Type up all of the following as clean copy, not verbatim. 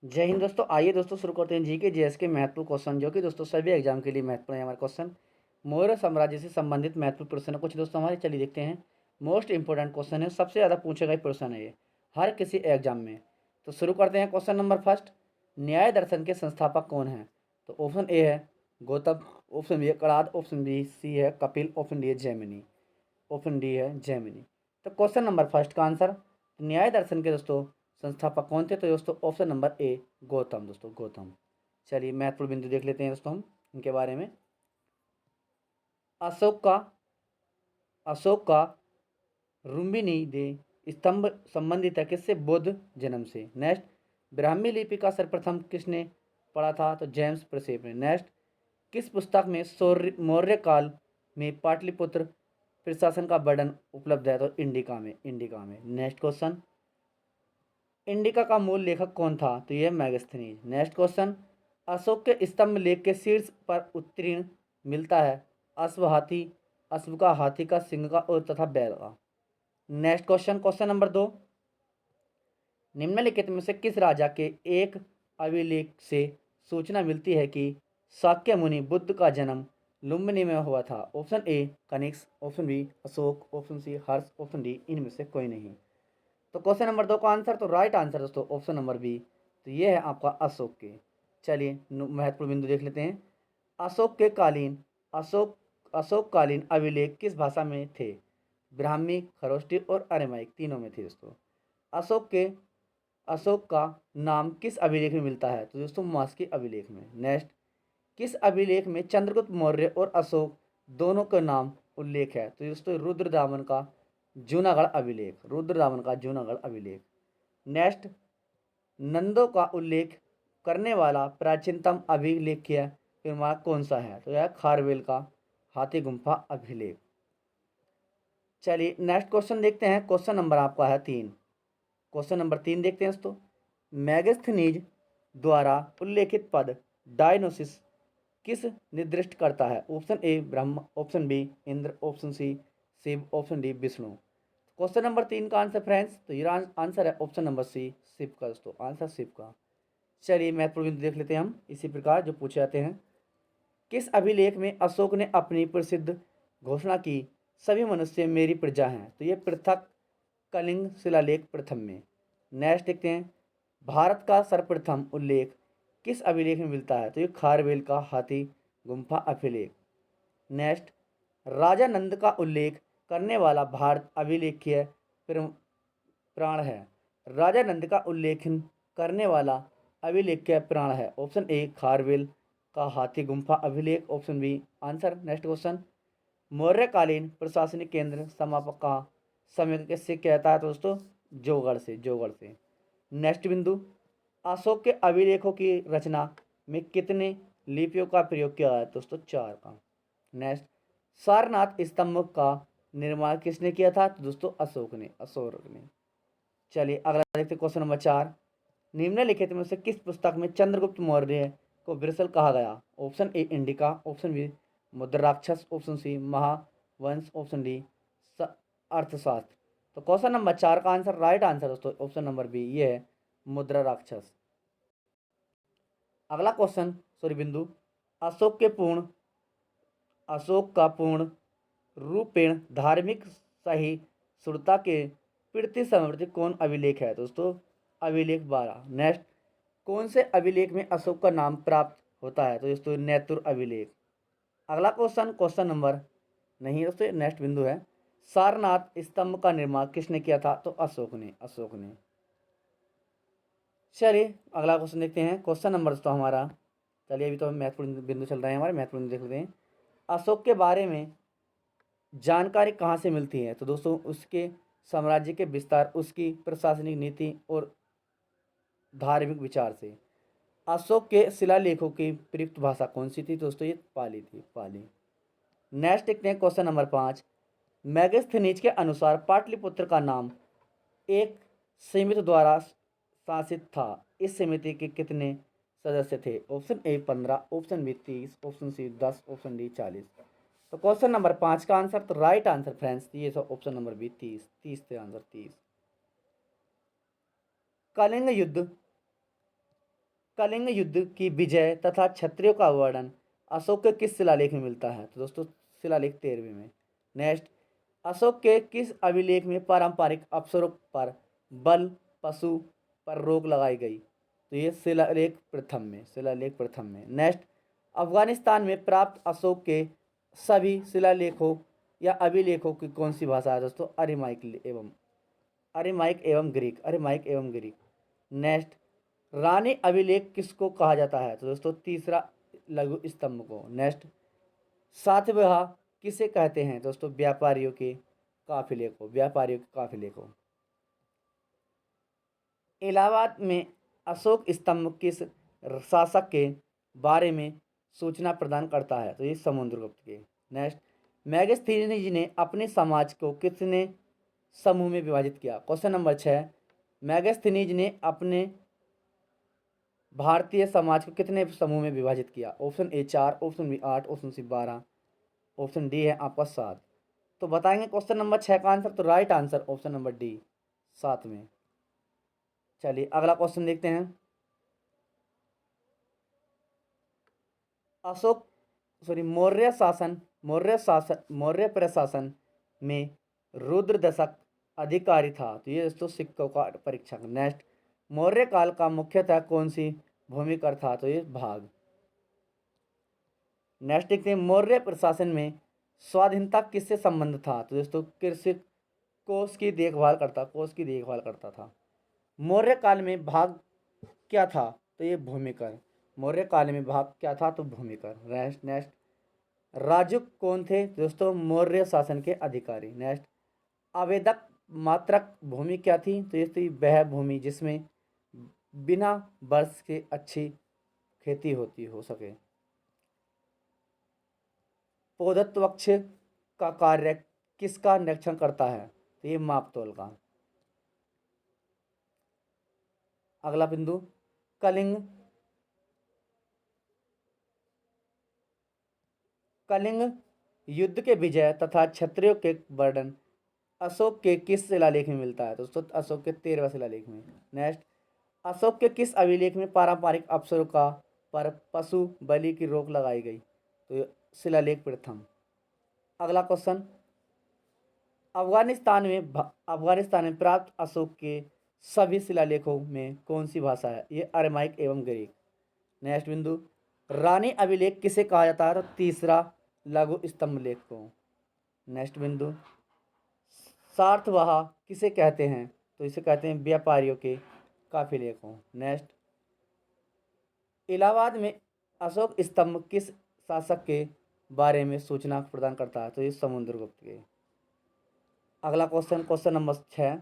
जय हिंद दोस्तों। आइए दोस्तों शुरू करते हैं जी के जीएस के महत्वपूर्ण क्वेश्चन, जो कि दोस्तों सभी एग्जाम के लिए महत्वपूर्ण है। हमारे क्वेश्चन मौर्य साम्राज्य से संबंधित महत्वपूर्ण प्रश्न है कुछ दोस्तों हमारे। चलिए देखते हैं। मोस्ट इंपोर्टेंट क्वेश्चन है, सबसे ज़्यादा पूछे गए प्रश्न है ये हर किसी एग्जाम में। तो शुरू करते हैं। क्वेश्चन नंबर फर्स्ट, न्याय दर्शन के संस्थापक कौन है? तो ऑप्शन ए है गौतम, ऑप्शन बी है कणाद, ऑप्शन बी सी है कपिल, ऑप्शन डी है जैमिनी, ऑप्शन डी है जैमिनी। तो क्वेश्चन नंबर फर्स्ट का आंसर न्याय दर्शन के दोस्तों संस्थापक कौन थे? तो दोस्तों ऑप्शन नंबर ए गौतम, दोस्तों गौतम। चलिए महत्वपूर्ण बिंदु देख लेते हैं दोस्तों हम इनके बारे में। अशोक का अशोक का रुम्बिनी दे स्तंभ संबंधित है किससे? बौद्ध जन्म से। नेक्स्ट, ब्राह्मी लिपि का सर्वप्रथम किसने पढ़ा था? तो जेम्स प्रिंसेप ने। नेक्स्ट, किस पुस्तक में मौर्य काल में पाटलिपुत्र प्रशासन का वर्णन उपलब्ध है? तो इंडिका में, इंडिका में। नेक्स्ट क्वेश्चन, इंडिका का मूल लेखक कौन था? तो यह मैगस्थनीज। नेक्स्ट क्वेश्चन, अशोक के स्तंभ लेख के शीर्ष पर उत्तीर्ण मिलता है अश्व, हाथी, अश्व का, हाथी का, सिंह का और तथा बैल का। नेक्स्ट क्वेश्चन, क्वेश्चन नंबर 2, निम्नलिखित में से किस राजा के एक अभिलेख से सूचना मिलती है कि शाक्य मुनि बुद्ध का जन्म लुम्बिनी में हुआ था? Option A Kanishka, option B Ashoka, option C Harsha, option D इनमें से कोई नहीं। तो क्वेश्चन नंबर 2 का आंसर, तो राइट आंसर दोस्तों ऑप्शन नंबर बी, तो ये है आपका अशोक के। चलिए महत्वपूर्ण बिंदु देख लेते हैं। अशोक के कालीन अशोक अशोककालीन अभिलेख किस भाषा में थे? ब्राह्मी, खरोष्टी और अरेमाइक, तीनों में थे दोस्तों। अशोक के अशोक का नाम किस अभिलेख में मिलता है? तो दोस्तों मास्की अभिलेख में। नेक्स्ट, किस अभिलेख में चंद्रगुप्त मौर्य और अशोक दोनों का नाम उल्लेख है? तो दोस्तों रुद्रदामन का जूनागढ़ अभिलेख, रुद्रदामन का जूनागढ़ अभिलेख। नेक्स्ट, नंदों का उल्लेख करने वाला प्राचीनतम अभिलेखीय प्रमाण कौन सा है? तो यह खारवेल का हाथी गुम्फा अभिलेख। चलिए नेक्स्ट क्वेश्चन देखते हैं। क्वेश्चन नंबर आपका है 3। क्वेश्चन नंबर 3 देखते हैं दोस्तों। मैगस्थनीज द्वारा उल्लेखित पद डायनोसिस किस निर्दिष्ट करता है? Option A Brahma, option B Indra, option C Shiva, option D Vishnu. Question number 3 का आंसर फ्रेंड्स, तो ये आंसर है ऑप्शन नंबर सी शिव का दोस्तों, आंसर शिव का। चलिए महत्वपूर्ण बिंदु देख लेते हैं हम इसी प्रकार जो पूछे जाते हैं। किस अभिलेख में अशोक ने अपनी प्रसिद्ध घोषणा की सभी मनुष्य मेरी प्रजा हैं? तो ये पृथक कलिंग शिलालेख प्रथम में। नेक्स्ट देखते हैं, भारत का सर्वप्रथम उल्लेख किस अभिलेख में मिलता है? तो ये खारवेल का हाथी गुम्फा अभिलेख। नेक्स्ट, राजा नंद का उल्लेख करने वाला भारत अभिलेखीय प्राण है? राजा नंद का उल्लेखन करने वाला अभिलेखीय प्राण है? ऑप्शन ए खारवेल का हाथी गुम्फा अभिलेख, option B answer. Next question, मौर्यकालीन प्रशासनिक केंद्र समापक का समय किससे कहता है? तो दोस्तों जोगढ़ से, जोगढ़ से। नेक्स्ट बिंदु, अशोक के अभिलेखों की रचना में कितने लिपियों का प्रयोग किया है? दोस्तों 4 का। नेक्स्ट, सारनाथ स्तंभ का निर्माण किसने किया था? तो दोस्तों अशोक ने, अशोक ने। चलिए अगला देखते क्वेश्चन नंबर 4, निम्नलिखित में से किस पुस्तक में चंद्रगुप्त मौर्य को विरसल कहा गया? Option A Indica, option B Mudrarakshasa, option C Mahavamsa, option D Arthashastra. तो क्वेश्चन नंबर 4 का आंसर, राइट आंसर दोस्तों ऑप्शन नंबर बी, ये है मुद्रा राक्षस। अगला क्वेश्चन सॉरी बिंदु, अशोक के पूर्ण अशोक का पूर्ण रूपेण धार्मिक सहिष्णुता के प्रति समर्पित कौन अभिलेख है? दोस्तों अभिलेख 12। नेक्स्ट, कौन से अभिलेख में अशोक का नाम प्राप्त होता है? तो दोस्तों नेतुर अभिलेख। अगला क्वेश्चन, क्वेश्चन नंबर नहीं दोस्तों, नेक्स्ट बिंदु है, सारनाथ स्तंभ का निर्माण किसने किया था? तो अशोक ने, अशोक ने। चलिए अगला क्वेश्चन देखते हैं। क्वेश्चन नंबर दोस्तों हमारा, चलिए अभी तो हम महत्वपूर्ण बिंदु चल रहे हैं हमारे, महत्वपूर्ण देख लेते हैं। अशोक के बारे में जानकारी कहाँ से मिलती है? तो दोस्तों उसके साम्राज्य के विस्तार, उसकी प्रशासनिक नीति और धार्मिक विचार से। अशोक के शिलालेखों की प्रयुक्त भाषा कौन सी थी? दोस्तों ये पाली थी, पाली। नेक्स्ट देखते हैं क्वेश्चन नंबर 5, मैगस्थनीज के अनुसार पाटलिपुत्र का नाम एक समिति द्वारा शासित था, इस समिति के कितने सदस्य थे? Option A 15, option B 30, option C 10, option D 40। तो क्वेश्चन नंबर 5 का आंसर, तो राइट आंसर फ्रेंड्स ये ऑप्शन नंबर बी 30, 30 थे आंसर, 30। कलिंग युद्ध कलिंग युद्ध की विजय तथा क्षत्रियों का वर्णन अशोक के किस शिलालेख में मिलता है? तो दोस्तों शिलालेख 13वें में। नेक्स्ट, अशोक के किस अभिलेख में पारंपरिक अवसरों पर बल पशु पर रोक लगाई गई? तो ये शिलालेख प्रथम में, शिलालेख प्रथम में। नेक्स्ट, अफगानिस्तान में प्राप्त अशोक के सभी शिलालेखों या अभिलेखों की कौन सी भाषा है? दोस्तों अरेमाइक एवं ग्रीक। नेक्स्ट, रानी अभिलेख किसको कहा जाता है? तो दोस्तों तीसरा लघु स्तंभ को। नेक्स्ट, सातवाह किसे कहते हैं? दोस्तों व्यापारियों के काफिले को। इलाहाबाद में अशोक स्तंभ किस शासक के बारे में सूचना प्रदान करता है? तो ये समुद्रगुप्त के। नेक्स्ट, मैगस्थनीज ने अपने समाज को कितने समूह में विभाजित किया? क्वेश्चन नंबर 6, मैगस्थनीज ने अपने भारतीय समाज को कितने समूह में विभाजित किया? Option A 4, option B 8, option C 12, option D है आपका 7। तो बताएंगे क्वेश्चन नंबर 6 का आंसर। तो right answer option number D 7 में। चलिए अगला क्वेश्चन देखते हैं। मौर्य प्रशासन में रुद्र दशक अधिकारी था? तो ये दोस्तों सिक्कों का परीक्षक। नेक्स्ट, मौर्य काल का मुख्यतः कौन सी भूमिकर था? तो ये भाग। नेक्स्ट देखते हैं, मौर्य प्रशासन में स्वाधीनता किससे संबंध था? तो दोस्तों कृषि कोष की देखभाल करता था। मौर्य काल में भाग क्या था? तो ये भूमिकर। मौर्य काल में भाग क्या था? तो भूमिकर। नेक्स्ट, राजुक कौन थे? दोस्तों मौर्य शासन के अधिकारी। नेक्स्ट, आवेदक मात्रक भूमि क्या थी? तो ये थी वह भूमि जिसमें बिना वर्ष के अच्छी खेती हो सके। पोधत्वक्ष का कार्य किसका निरीक्षण करता है? तो ये मापतोल का। अगला बिंदु, कलिंग युद्ध के विजय तथा क्षत्रियों के वर्णन अशोक के किस शिलालेख में मिलता है? दोस्तों अशोक के 13वें शिलालेख में। नेक्स्ट, अशोक के किस अभिलेख में पारंपरिक अवसरों का पर पशु बलि की रोक लगाई गई? तो शिलालेख प्रथम। अगला क्वेश्चन, अफगानिस्तान में प्राप्त अशोक के सभी शिलालेखों में कौन सी भाषा है? ये अरेमाइक एवं ग्रीक। नेक्स्ट बिंदु, रानी अभिलेख किसे कहा जाता है? तो तीसरा लघु स्तंभ लेख को। नेक्स्ट बिंदु, सार्थवाह किसे कहते हैं? तो इसे कहते हैं व्यापारियों के काफिले को। नेक्स्ट, इलाहाबाद में अशोक स्तंभ किस शासक के बारे में सूचना प्रदान करता है? तो ये समुद्रगुप्त के। अगला question number 6,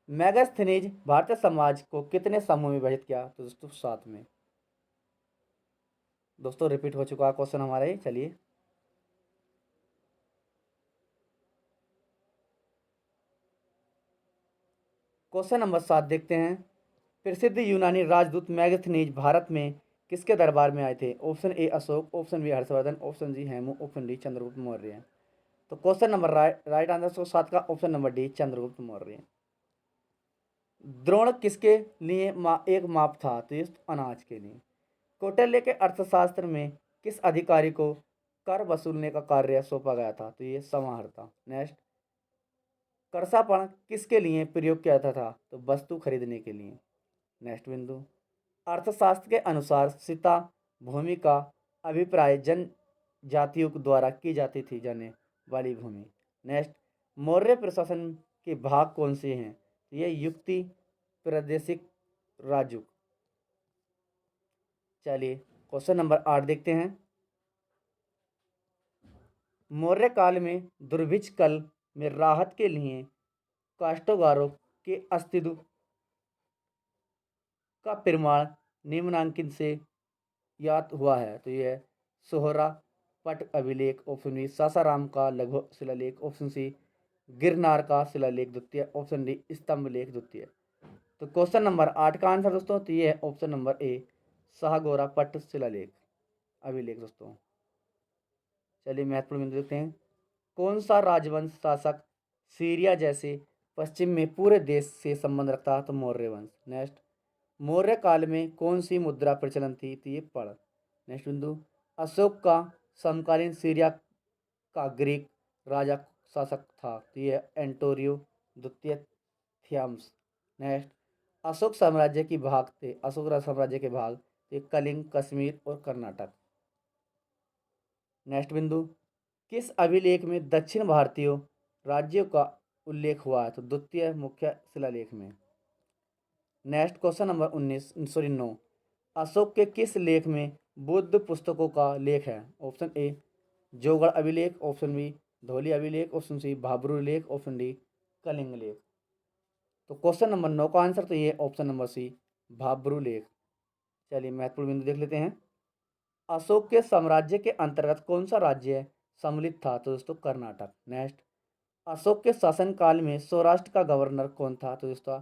Megasthenes Bharatiya Samaj को कितने समूह में विभाजित किया? तो दोस्तों 7 में। दोस्तों रिपीट हो चुका है क्वेश्चन हमारे। चलिए क्वेश्चन नंबर 7 देखते हैं। प्रसिद्ध यूनानी राजदूत मैगस्थनीज भारत में किसके दरबार में आए थे? Option A Ashok, option B Harshvardhan, option C Hemu, option D Chandragupta Maurya. तो क्वेश्चन नंबर राइट आंसर 7 का option number D Chandragupta Maurya. Drona किसके लिए एक माप था? तो ये अनाज के लिए। कौटिल्य के अर्थशास्त्र में किस अधिकारी को कर वसूलने का कार्य सौंपा गया था? तो ये समाहर्ता। नेक्स्ट, करसापण किसके लिए प्रयोग किया था? तो वस्तु खरीदने के लिए। नेक्स्ट बिंदु, अर्थशास्त्र के अनुसार सीता भूमि का अभिप्राय जनजातियों द्वारा की जाती थी जाने वाली भूमि। नेक्स्ट, मौर्य प्रशासन के भाग कौन से हैं? ये युक्ति, प्रादेशिक, राजुक। चलिए क्वेश्चन नंबर 8 देखते हैं। मौर्य काल में दुर्भिक्ष काल में राहत के लिए काश्तकारों के अस्तित्व का प्रमाण निम्नांकित से याद हुआ है? तो यह सोहरा पट अभिलेख, ऑप्शन बी सासाराम का लघु शिलालेख, ऑप्शन सी गिरनार का शिलालेख द्वितीय, ऑप्शन डी स्तंभ लेख द्वितीय। तो क्वेश्चन नंबर 8 का आंसर दोस्तों तो ये है ऑप्शन नंबर ए शाहगोरा पट शिलालेख अभिलेख। दोस्तों चलिए महत्वपूर्ण बिंदु देखते हैं। कौन सा राजवंश शासक सीरिया जैसे पश्चिम में पूरे देश से संबंध रखता है? तो मौर्य वंश। नेक्स्ट, मौर्य काल में कौन सी मुद्रा प्रचलन थी? तो ये पढ़। नेक्स्ट बिंदु, अशोक का समकालीन सीरिया का ग्रीक राजा शासक था? तो ये एंटोरियो द्वितीय थ्याम्स। नेक्स्ट, अशोक साम्राज्य की भाग थे, अशोक साम्राज्य के भाग थे कलिंग, कश्मीर और कर्नाटक। नेक्स्ट बिंदु, किस अभिलेख में दक्षिण भारतीय राज्यों का उल्लेख हुआ है? तो द्वितीय मुख्य शिलालेख में। नेक्स्ट क्वेश्चन नंबर 9, अशोक के किस लेख में बुद्ध पुस्तकों का लेख है? ऑप्शन ए जोगढ़ अभिलेख, ऑप्शन बी धौली अभिलेख, ऑप्शन सी भाब्रू लेख, ऑप्शन डी कलिंग लेख। तो क्वेश्चन नंबर 9 का आंसर तो ये ऑप्शन नंबर सी भाब्रू लेख। चलिए महत्वपूर्ण बिंदु देख लेते हैं। अशोक के साम्राज्य के अंतर्गत कौन सा राज्य सम्मिलित था? तो दोस्तों कर्नाटक। नेक्स्ट, अशोक के शासनकाल में सौराष्ट्र का गवर्नर कौन था? तो दोस्तों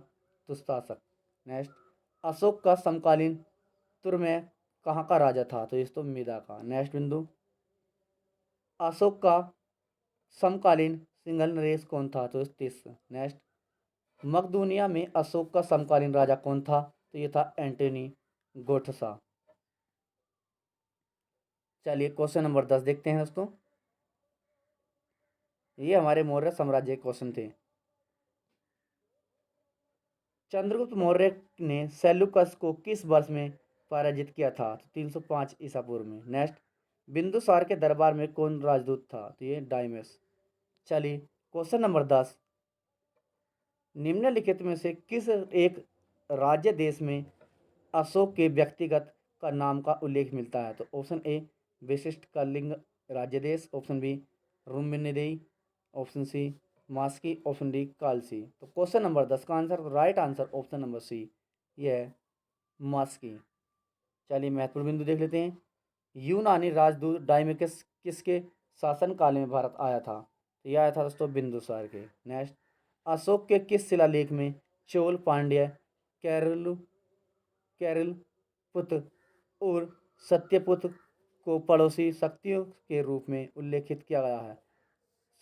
तुस्ताशक। नेक्स्ट, अशोक का समकालीन तुर्मे कहाँ का राजा था? तो दोस्तों मिदा का। नेक्स्ट बिंदु, अशोक का समकालीन सिंघल नरेश कौन था? तो तीस। नेक्स्ट, मकदूनिया में अशोक का समकालीन राजा कौन था? तो ये था एंटोनी गोठसा। चलिए क्वेश्चन नंबर 10 देखते हैं दोस्तों। ये हमारे मौर्य साम्राज्य के क्वेश्चन थे। चंद्रगुप्त मौर्य ने सेल्यूकस को किस वर्ष में पराजित किया था? तो 305 ईसा पूर्व में। नेक्स्ट, बिंदुसार के दरबार में कौन राजदूत था? तो ये डायमस। चलिए क्वेश्चन नंबर 10, निम्नलिखित में से किस एक राज्य देश में अशोक के व्यक्तिगत का नाम का उल्लेख मिलता है? तो ऑप्शन ए विशिष्ट कलिंग राज्य देश, option B Rummindei, option C Maski, option D Kalsi. तो क्वेश्चन नंबर 10 का answer, right answer option number C, ये है मास्की। चलिए महत्वपूर्ण बिंदु देख लेते हैं। यूनानी राजदूत डायमेकस किसके शासनकाल में भारत आया था? तो यह आया था दोस्तों बिंदुसार के। नेक्स्ट, अशोक के किस शिलालेख में चोल, पांड्य, केरल केरल पुत्र और सत्यपुत्र को पड़ोसी शक्तियों के रूप में उल्लेखित किया गया है?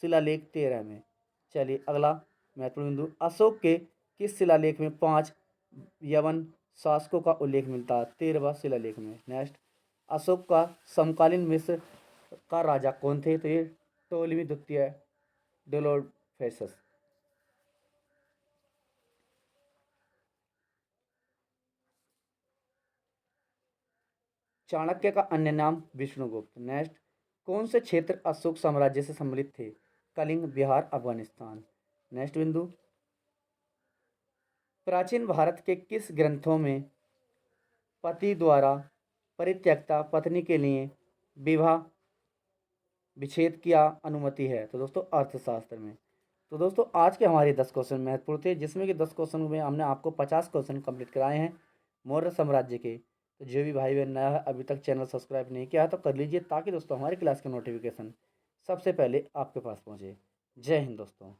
शिलालेख 13 में। चलिए अगला महत्वपूर्ण बिंदु, अशोक के किस शिलालेख में 5 यवन शासकों का उल्लेख मिलता है? 13वां शिलालेख में। नेक्स्ट, अशोक का समकालीन मिस्र का राजा कौन थे? तो ये टोलेमी द्वितीय डेलोफेसस। चाणक्य का अन्य नाम विष्णुगुप्त। नेक्स्ट, कौन से क्षेत्र अशोक साम्राज्य से सम्मिलित थे? कलिंग, बिहार, अफगानिस्तान। नेक्स्ट बिंदु, प्राचीन भारत के किस ग्रंथों में पति द्वारा परित्यक्ता पत्नी के लिए विवाह विच्छेद की अनुमति है? तो दोस्तों अर्थशास्त्र में। तो दोस्तों आज के हमारे 10 क्वेश्चन महत्वपूर्ण थे, जिसमें कि 10 क्वेश्चन में हमने आपको 50 क्वेश्चन कंप्लीट कराए हैं मौर्य साम्राज्य के। तो जो भी भाई बहन नया है अभी तक चैनल सब्सक्राइब नहीं किया है तो कर लीजिए, ताकि दोस्तों हमारी क्लास के नोटिफिकेशन सबसे पहले आपके पास पहुँचे। जय हिंद दोस्तों।